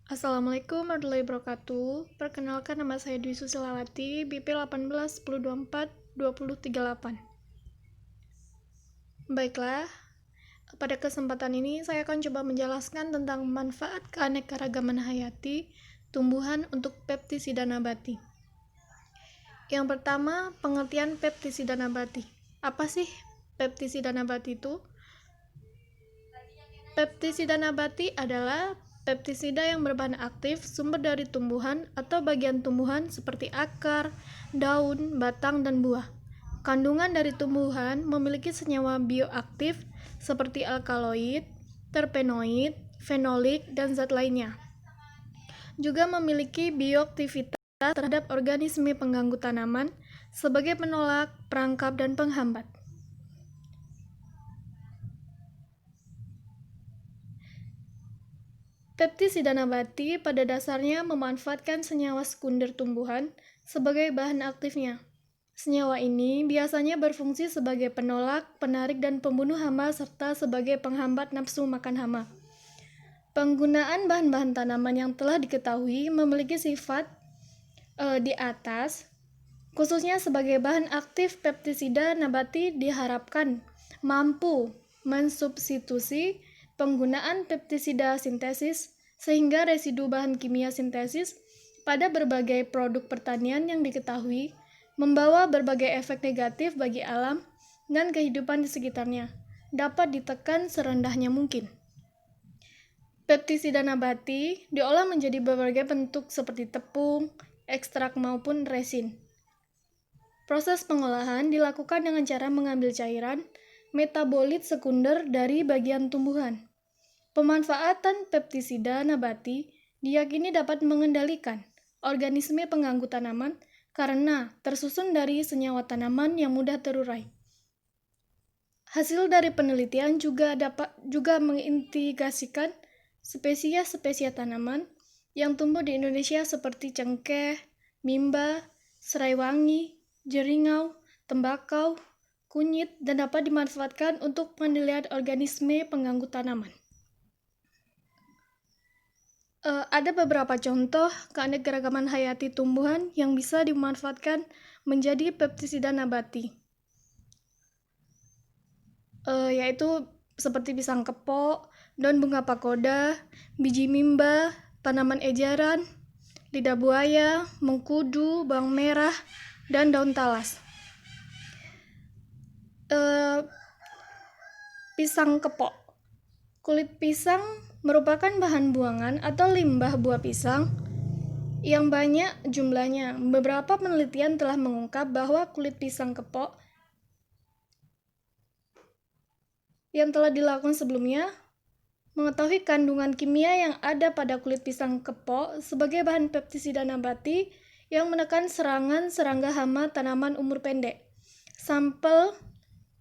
Assalamualaikum warahmatullahi wabarakatuh. Perkenalkan, nama saya Dwi Susilawati, BP 18 1024 2038. Baiklah, pada kesempatan ini saya akan coba menjelaskan tentang manfaat keanekaragaman hayati tumbuhan untuk peptisida nabati. Yang pertama, pengertian peptisida nabati. Apa sih peptisida nabati itu? Peptisida nabati adalah peptisida yang berbahan aktif sumber dari tumbuhan atau bagian tumbuhan seperti akar, daun, batang, dan buah. Kandungan dari tumbuhan memiliki senyawa bioaktif seperti alkaloid, terpenoid, fenolik, dan zat lainnya. Juga memiliki bioaktivitas terhadap organisme pengganggu tanaman sebagai penolak, perangkap, dan penghambat. Peptisida nabati pada dasarnya memanfaatkan senyawa sekunder tumbuhan sebagai bahan aktifnya. Senyawa ini biasanya berfungsi sebagai penolak, penarik, dan pembunuh hama serta sebagai penghambat nafsu makan hama. Penggunaan bahan-bahan tanaman yang telah diketahui memiliki sifat di atas, khususnya sebagai bahan aktif peptisida nabati diharapkan mampu mensubstitusi penggunaan peptisida sintesis sehingga residu bahan kimia sintesis pada berbagai produk pertanian yang diketahui membawa berbagai efek negatif bagi alam dan kehidupan di sekitarnya dapat ditekan serendahnya mungkin. Peptisida nabati diolah menjadi berbagai bentuk seperti tepung, ekstrak maupun resin. Proses pengolahan dilakukan dengan cara mengambil cairan metabolit sekunder dari bagian tumbuhan. Pemanfaatan peptisida nabati diyakini dapat mengendalikan organisme pengganggu tanaman karena tersusun dari senyawa tanaman yang mudah terurai. Hasil dari penelitian juga mengintegrasikan spesies-spesies tanaman yang tumbuh di Indonesia seperti cengkeh, mimba, serai wangi, jeringau, tembakau, kunyit, dan dapat dimanfaatkan untuk pengendalian organisme pengganggu tanaman. Ada beberapa contoh keanekaragaman hayati tumbuhan yang bisa dimanfaatkan menjadi peptisida nabati, yaitu seperti pisang kepok, daun bunga pagoda, biji mimba, tanaman ejaran, lidah buaya, mengkudu, bawang merah, dan daun talas. Pisang kepok. Kulit pisang merupakan bahan buangan atau limbah buah pisang yang banyak jumlahnya. Beberapa penelitian telah mengungkap bahwa kulit pisang kepok yang telah dilakukan sebelumnya mengetahui kandungan kimia yang ada pada kulit pisang kepok sebagai bahan peptisida nabati yang menekan serangan serangga hama tanaman umur pendek. Sampel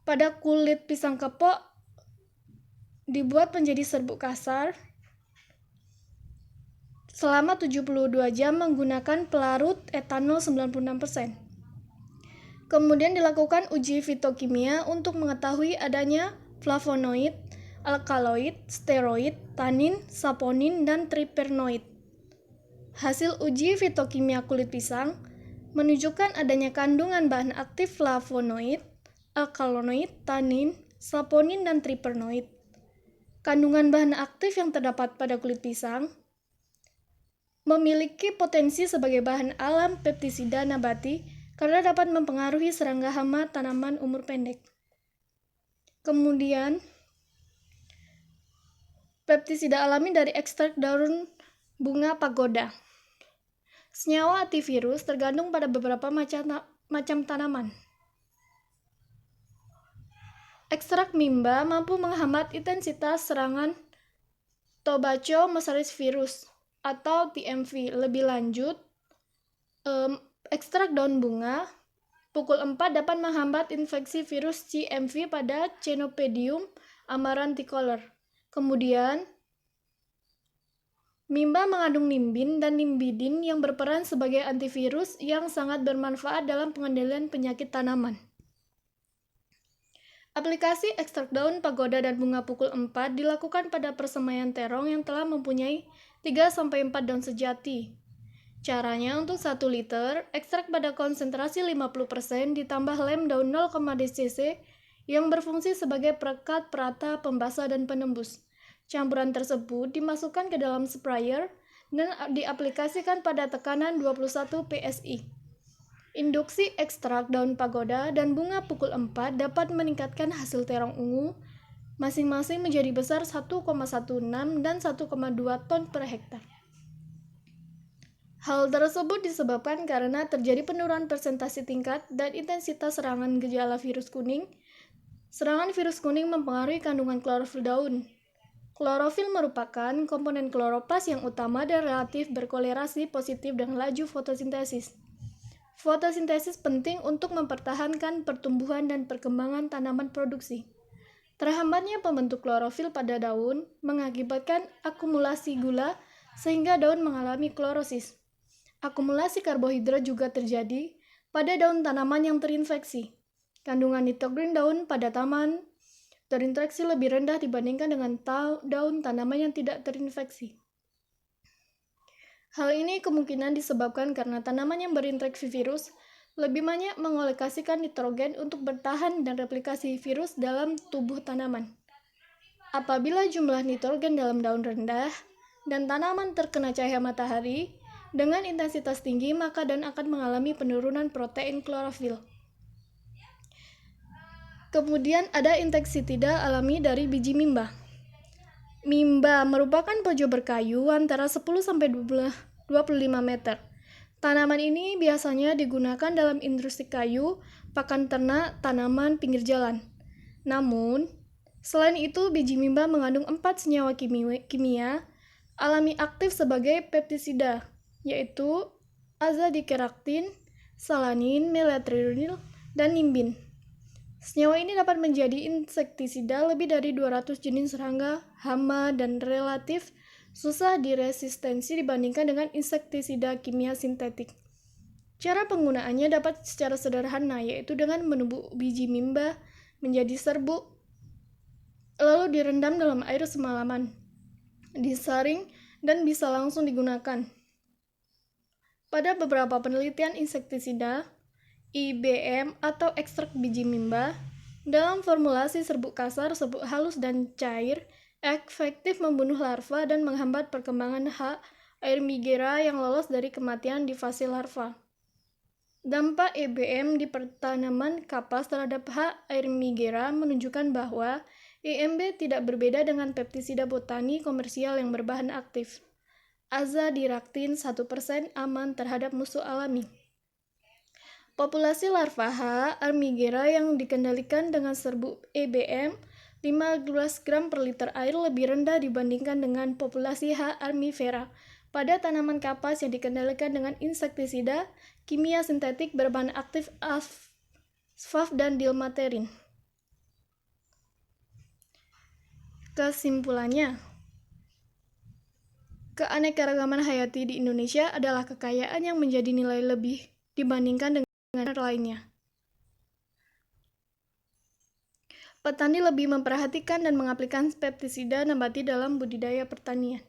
pada kulit pisang kepok dibuat menjadi serbuk kasar selama 72 jam menggunakan pelarut etanol 96%. Kemudian dilakukan uji fitokimia untuk mengetahui adanya flavonoid, alkaloid, steroid, tanin, saponin, dan tripternoid. Hasil uji fitokimia kulit pisang menunjukkan adanya kandungan bahan aktif flavonoid, alkaloid, tanin, saponin, dan tripternoid. Kandungan bahan aktif yang terdapat pada kulit pisang memiliki potensi sebagai bahan alam peptisida nabati karena dapat mempengaruhi serangga hama tanaman umur pendek. Kemudian, peptisida alami dari ekstrak daun bunga pagoda. Senyawa antivirus tergantung pada beberapa macam tanaman. Ekstrak mimba mampu menghambat intensitas serangan Tobacco mosaic virus atau TMV. Lebih lanjut, ekstrak daun bunga pukul 4 dapat menghambat infeksi virus CMV pada Chenopodium amaranticolor. Kemudian, mimba mengandung nimbin dan nimbidin yang berperan sebagai antivirus yang sangat bermanfaat dalam pengendalian penyakit tanaman. Aplikasi ekstrak daun pagoda dan bunga pukul 4 dilakukan pada persemaian terong yang telah mempunyai 3-4 daun sejati. Caranya untuk 1 liter, ekstrak pada konsentrasi 50% ditambah lem daun 0,2 cc yang berfungsi sebagai perekat, perata, pembasah, dan penembus. Campuran tersebut dimasukkan ke dalam sprayer dan diaplikasikan pada tekanan 21 psi. Induksi ekstrak daun pagoda dan bunga pukul 4 dapat meningkatkan hasil terong ungu masing-masing menjadi besar 1,16 dan 1,2 ton per hektar. Hal tersebut disebabkan karena terjadi penurunan persentase tingkat dan intensitas serangan gejala virus kuning. Serangan virus kuning mempengaruhi kandungan klorofil daun. Klorofil merupakan komponen kloroplas yang utama dan relatif berkolerasi positif dengan laju fotosintesis. Fotosintesis penting untuk mempertahankan pertumbuhan dan perkembangan tanaman produksi. Terhambatnya pembentuk klorofil pada daun mengakibatkan akumulasi gula sehingga daun mengalami klorosis. Akumulasi karbohidrat juga terjadi pada daun tanaman yang terinfeksi. Kandungan nitrogen daun pada taman terinfeksi lebih rendah dibandingkan dengan daun tanaman yang tidak terinfeksi. Hal ini kemungkinan disebabkan karena tanaman yang berinfeksi virus lebih banyak mengalokasikan nitrogen untuk bertahan dan replikasi virus dalam tubuh tanaman. Apabila jumlah nitrogen dalam daun rendah dan tanaman terkena cahaya matahari dengan intensitas tinggi, maka daun akan mengalami penurunan protein klorofil. Kemudian ada insektisida alami dari biji mimba. Mimba merupakan pojok berkayu antara 10-25 meter. Tanaman ini biasanya digunakan dalam industri kayu, pakan ternak, tanaman pinggir jalan. Namun, selain itu biji mimba mengandung 4 senyawa kimia alami aktif sebagai peptisida, yaitu azadikraktin, salanin, melatonil, dan nimbin. Senyawa ini dapat menjadi insektisida lebih dari 200 jenis serangga, hama, dan relatif susah diresistensi dibandingkan dengan insektisida kimia sintetik. Cara penggunaannya dapat secara sederhana, yaitu dengan menumbuk biji mimba menjadi serbuk, lalu direndam dalam air semalaman, disaring, dan bisa langsung digunakan. Pada beberapa penelitian insektisida, IBM atau ekstrak biji mimba, dalam formulasi serbuk kasar, serbuk halus, dan cair, efektif membunuh larva dan menghambat perkembangan H. aerugera yang lolos dari kematian di fase larva. Dampak IBM di tanaman kapas terhadap H. aerugera menunjukkan bahwa IMB tidak berbeda dengan pestisida botani komersial yang berbahan aktif. Azadikraktin 1% aman terhadap musuh alami. Populasi larva H. aerugera yang dikendalikan dengan serbuk IBM 15 gram per liter air lebih rendah dibandingkan dengan populasi H. aerugera pada tanaman kapas yang dikendalikan dengan insektisida kimia sintetik berbahan aktif asfaf dan dilmaterin. Kesimpulannya, keanekaragaman hayati di Indonesia adalah kekayaan yang menjadi nilai lebih dibandingkan dengan lainnya. Petani lebih memperhatikan dan mengaplikasikan pestisida nabati dalam budidaya pertanian.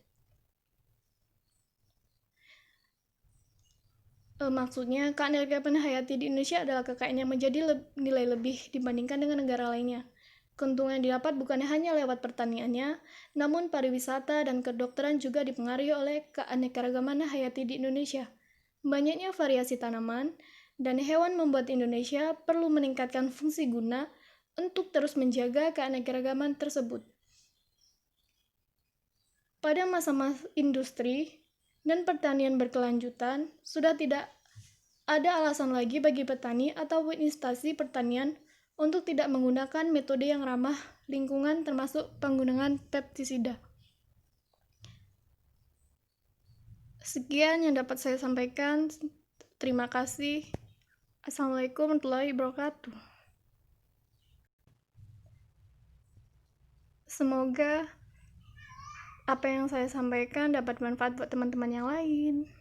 Maksudnya, keanekaragaman hayati di Indonesia adalah kekayaan yang menjadi nilai lebih dibandingkan dengan negara lainnya. Keuntungan yang didapat bukan hanya lewat pertaniannya, namun pariwisata dan kedokteran juga dipengaruhi oleh keanekaragaman hayati di Indonesia. Banyaknya variasi tanaman dan hewan membuat Indonesia perlu meningkatkan fungsi guna untuk terus menjaga keanekaragaman tersebut. Pada masa-masa industri dan pertanian berkelanjutan, sudah tidak ada alasan lagi bagi petani ataupun instansi pertanian untuk tidak menggunakan metode yang ramah lingkungan termasuk penggunaan pestisida. Sekian yang dapat saya sampaikan. Terima kasih. Assalamualaikum warahmatullahi wabarakatuh. Semoga apa yang saya sampaikan dapat bermanfaat buat teman-teman yang lain.